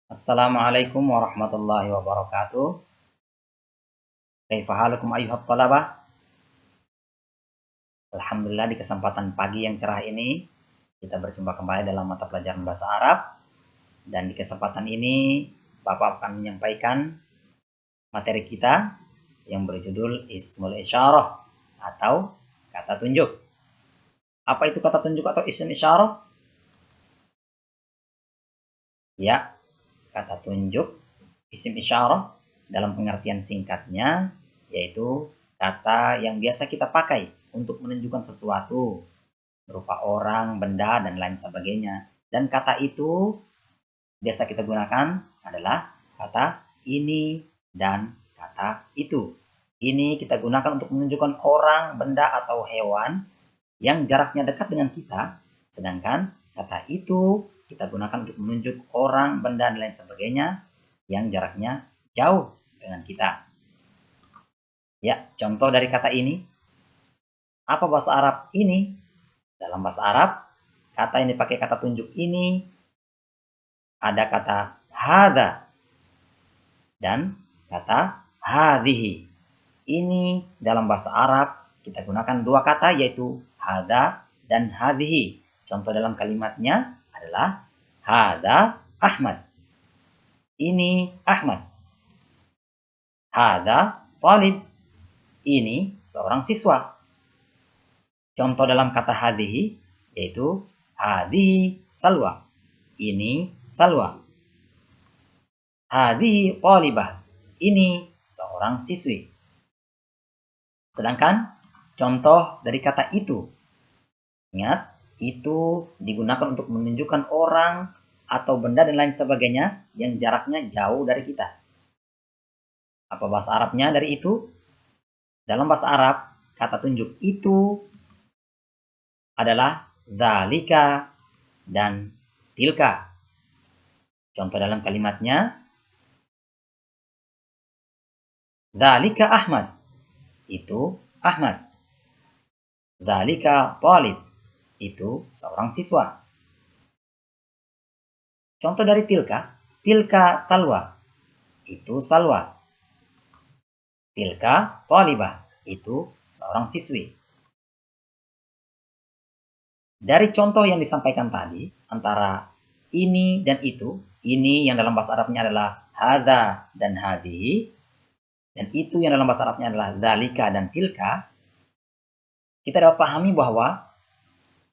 Assalamualaikum warahmatullahi wabarakatuh. Kaifa halukum ayyuhat thalabah? Alhamdulillah di kesempatan pagi yang cerah ini kita berjumpa kembali dalam mata pelajaran bahasa Arab, dan di kesempatan ini Bapak akan menyampaikan materi kita yang berjudul Ismul Isyarah atau kata tunjuk. Apa itu kata tunjuk atau ism isyarah? Ya, kata tunjuk isim isyarah dalam pengertian singkatnya yaitu kata yang biasa kita pakai untuk menunjukkan sesuatu berupa orang, benda, dan lain sebagainya. Dan kata itu biasa kita gunakan adalah kata ini dan kata itu. Ini kita gunakan untuk menunjukkan orang, benda, atau hewan yang jaraknya dekat dengan kita, sedangkan kata itu kita gunakan untuk menunjuk orang, benda, dan lain sebagainya yang jaraknya jauh dengan kita. Ya, contoh dari kata ini. Apa bahasa Arab ini? Dalam bahasa Arab, kata yang dipakai kata tunjuk ini ada kata hadza dan kata hadhihi. Ini dalam bahasa Arab kita gunakan dua kata yaitu hadza dan hadhihi. Contoh dalam kalimatnya adalah hadza Ahmad. Ini Ahmad. Hadza talib. Ini seorang siswa. Contoh dalam kata hadhihi yaitu hadhihi Salwa. Ini Salwa. Hadhihi talibah. Ini seorang siswi. Sedangkan contoh dari kata itu. Ingat, itu digunakan untuk menunjukkan orang atau benda dan lain sebagainya yang jaraknya jauh dari kita. Apa bahasa Arabnya dari itu? Dalam bahasa Arab, kata tunjuk itu adalah dzalika dan tilka. Contoh dalam kalimatnya, dzalika Ahmad. Itu Ahmad. Dzalika talib. Itu seorang siswa. Contoh dari tilka, tilka Salwa. Itu Salwa. Tilka talibah. Itu seorang siswi. Dari contoh yang disampaikan tadi, antara ini dan itu, ini yang dalam bahasa Arabnya adalah hadza dan hadhihi, dan itu yang dalam bahasa Arabnya adalah dzalika dan tilka, kita dapat pahami bahwa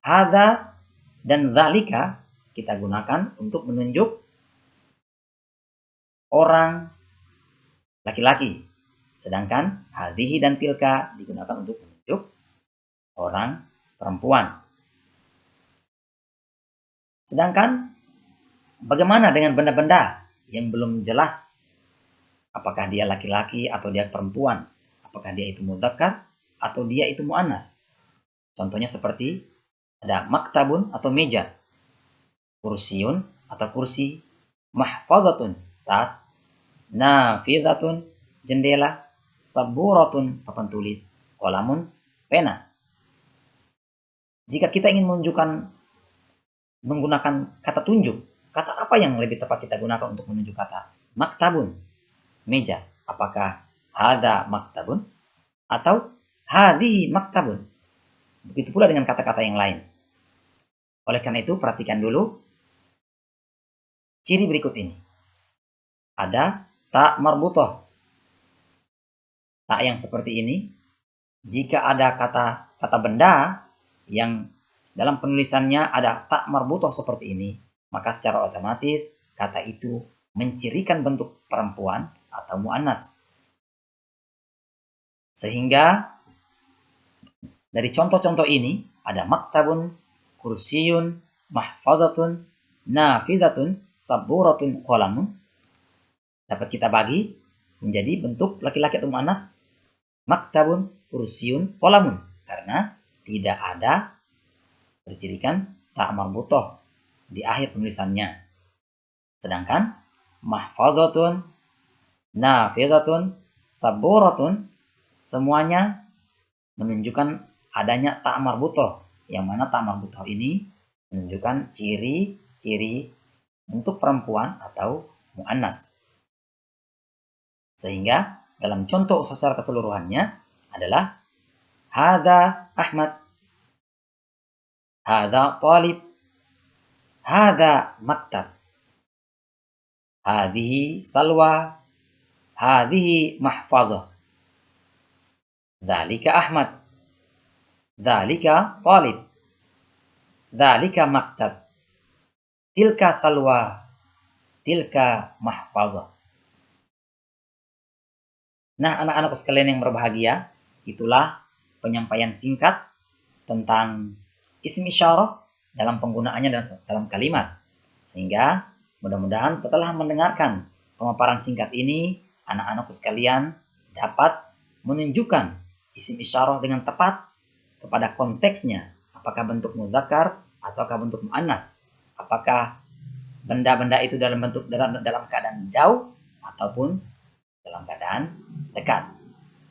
hadza dan dzalika kita gunakan untuk menunjuk orang laki-laki, sedangkan hadhihi dan tilka digunakan untuk menunjuk orang perempuan. Sedangkan bagaimana dengan benda-benda yang belum jelas apakah dia laki-laki atau dia perempuan, apakah dia itu mudzakkar atau dia itu muannas? Contohnya seperti ada maktabun atau meja, kursiun atau kursi, mahfazatun tas, nafizatun jendela, saburatun papan tulis, qalamun pena. Jika kita ingin menunjukkan menggunakan kata tunjuk, kata apa yang lebih tepat kita gunakan untuk menunjuk kata maktabun, meja? Apakah hadza maktabun atau hadhihi maktabun? Begitu pula dengan kata-kata yang lain. Oleh karena itu, perhatikan dulu ciri berikut ini. Ada ta marbutah. Ta yang seperti ini, jika ada kata benda yang dalam penulisannya ada ta marbutah seperti ini, maka secara otomatis kata itu mencirikan bentuk perempuan atau muannas. Sehingga dari contoh-contoh ini ada maktabun, kursiyun, mahfazatun, nafizatun, saburatun, qalamun. Dapat kita bagi menjadi bentuk laki-laki atau muannas maktabun, kursiyun, qalamun, karena tidak ada bercirikan ta marbutah di akhir penulisannya. Sedangkan mahfazatun, nafizatun, saburatun semuanya menunjukkan adanya ta marbutah, yang mana ta marbutah ini menunjukkan ciri-ciri untuk perempuan atau muannas. Sehingga dalam contoh secara keseluruhannya adalah hadza Ahmad, hadza talib, hadza maktab, hadhihi salwa, hadhihi mahfazah, dzalika Ahmad, dzalika talib, dzalika maktab, tilka salwa, tilka mahfazah. Nah, anak-anakku sekalian yang berbahagia, itulah penyampaian singkat tentang isim isyarah dalam penggunaannya dalam kalimat. Sehingga mudah-mudahan setelah mendengarkan pemaparan singkat ini, anak-anakku sekalian dapat menunjukkan isim isyarah dengan tepat kepada konteksnya. Apakah bentuk muzakkar ataukah bentuk muannas? Apakah benda-benda itu dalam keadaan jauh ataupun dalam keadaan dekat.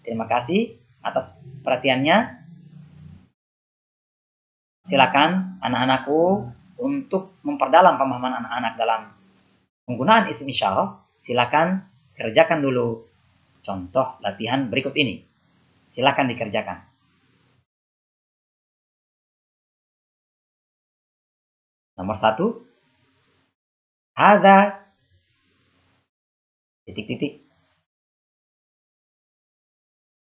Terima kasih atas perhatiannya. Silakan anak-anakku untuk memperdalam pemahaman anak-anak dalam penggunaan isim isyarah. Silakan kerjakan dulu contoh latihan berikut ini. Silakan dikerjakan. Nomor 1. Hadza titik-titik.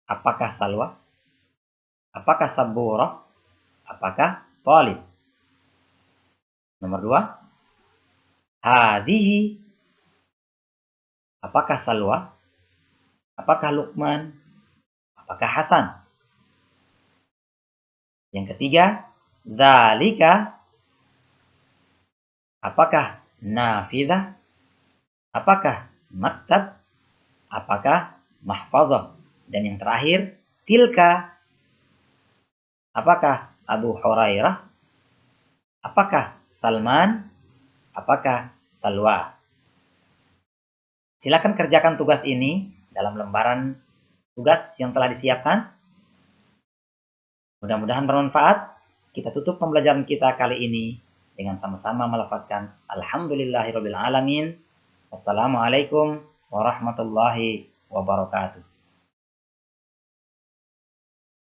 Apakah salwa? Apakah sabura? Apakah talib? Nomor 2. Hadhihi. Apakah salwa? Apakah Luqman? Apakah Hasan? Yang ketiga, dzalika. Apakah nafidah? Apakah maktab? Apakah mahfazah? Dan yang terakhir, tilka. Apakah Abu Hurairah? Apakah Salman? Apakah Salwa? Silakan kerjakan tugas ini dalam lembaran tugas yang telah disiapkan. Mudah-mudahan bermanfaat. Kita tutup pembelajaran kita kali ini dengan sama-sama melafazkan Alhamdulillahirabbil alamin. Wassalamualaikum warahmatullahi wabarakatuh.